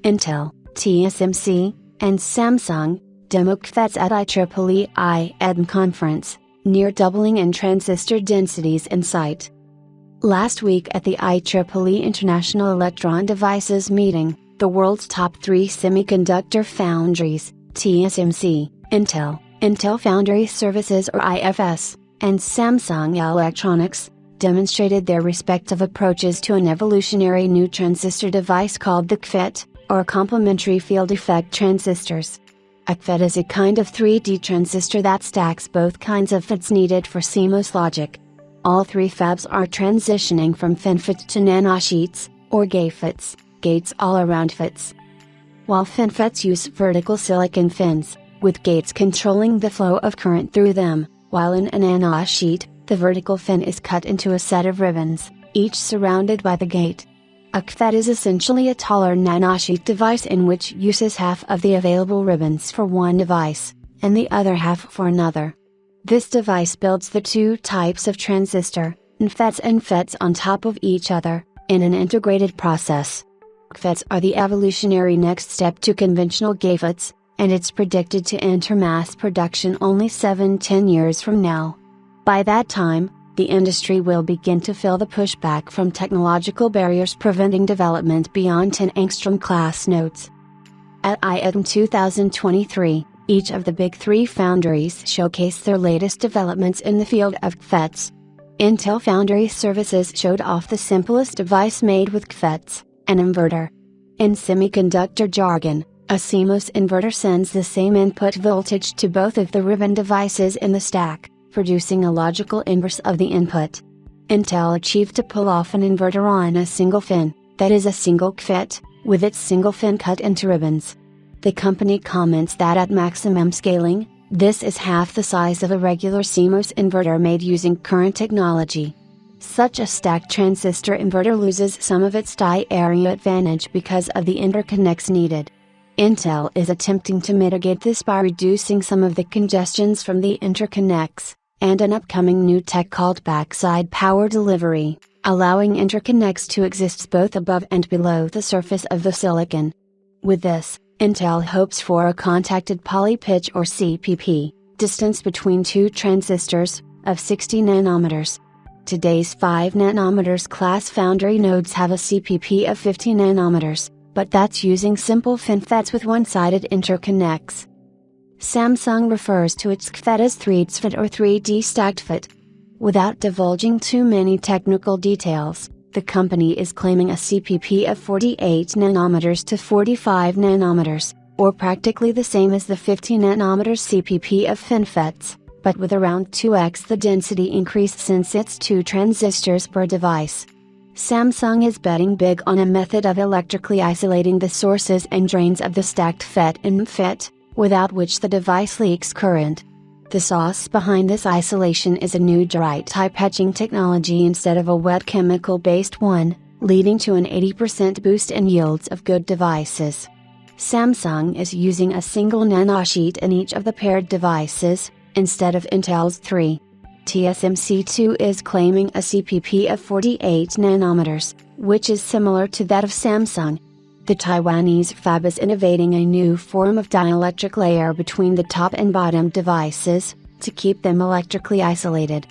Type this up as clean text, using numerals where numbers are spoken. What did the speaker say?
Intel, TSMC, and Samsung, demo CFETs at IEEE IEDM conference, near doubling in transistor densities in sight. Last week at the IEEE International Electron Devices meeting, the world's top 3 semiconductor foundries, TSMC, Intel Foundry Services or IFS, and Samsung Electronics, demonstrated their respective approaches to an evolutionary new transistor device called the CFET, or complementary field effect transistors. A CFET is a kind of 3D transistor that stacks both kinds of FETs needed for CMOS logic. All 3 fabs are transitioning from FinFET to nanosheets, or GAFETs, gates-all-around FETs. While FinFETs use vertical silicon fins, with gates controlling the flow of current through them, while in a nanosheet, the vertical fin is cut into a set of ribbons, each surrounded by the gate. A CFET is essentially a taller nanosheet device in which uses half of the available ribbons for one device, and the other half for another. This device builds the 2 types of transistor, NFETs and FETs on top of each other, in an integrated process. CFETs are the evolutionary next step to conventional GAFETs, and it's predicted to enter mass production only 7-10 years from now. By that time, the industry will begin to feel the pushback from technological barriers preventing development beyond 10 angstrom class nodes. At IEDM 2023, each of the big 3 foundries showcased their latest developments in the field of CFETs. Intel Foundry Services showed off the simplest device made with CFETs, an inverter. In semiconductor jargon, a CMOS inverter sends the same input voltage to both of the ribbon devices in the stack, producing a logical inverse of the input. Intel achieved to pull off an inverter on a single fin, that is a single CFET, with its single fin cut into ribbons. The company comments that at maximum scaling, this is half the size of a regular CMOS inverter made using current technology. Such a stacked transistor inverter loses some of its die area advantage because of the interconnects needed. Intel is attempting to mitigate this by reducing some of the congestions from the interconnects, and an upcoming new tech called backside power delivery, allowing interconnects to exist both above and below the surface of the silicon. With this, Intel hopes for a contacted poly pitch or CPP, distance between 2 transistors, of 60 nanometers. Today's 5 nanometers class foundry nodes have a CPP of 50 nanometers, but that's using simple FinFETs with one-sided interconnects. Samsung refers to its CFET as 3D FET or 3D stacked FET. Without divulging too many technical details, the company is claiming a CPP of 48 nanometers to 45 nanometers, or practically the same as the 50 nanometers CPP of FinFETs, but with around 2x the density increase since it's 2 transistors per device. Samsung is betting big on a method of electrically isolating the sources and drains of the stacked FET and FET, without which the device leaks current. The sauce behind this isolation is a new dry type etching technology instead of a wet chemical-based one, leading to an 80% boost in yields of good devices. Samsung is using a single nanosheet in each of the paired devices, instead of Intel's 3. TSMC too is claiming a CPP of 48 nanometers, which is similar to that of Samsung. The Taiwanese fab is innovating a new form of dielectric layer between the top and bottom devices, to keep them electrically isolated.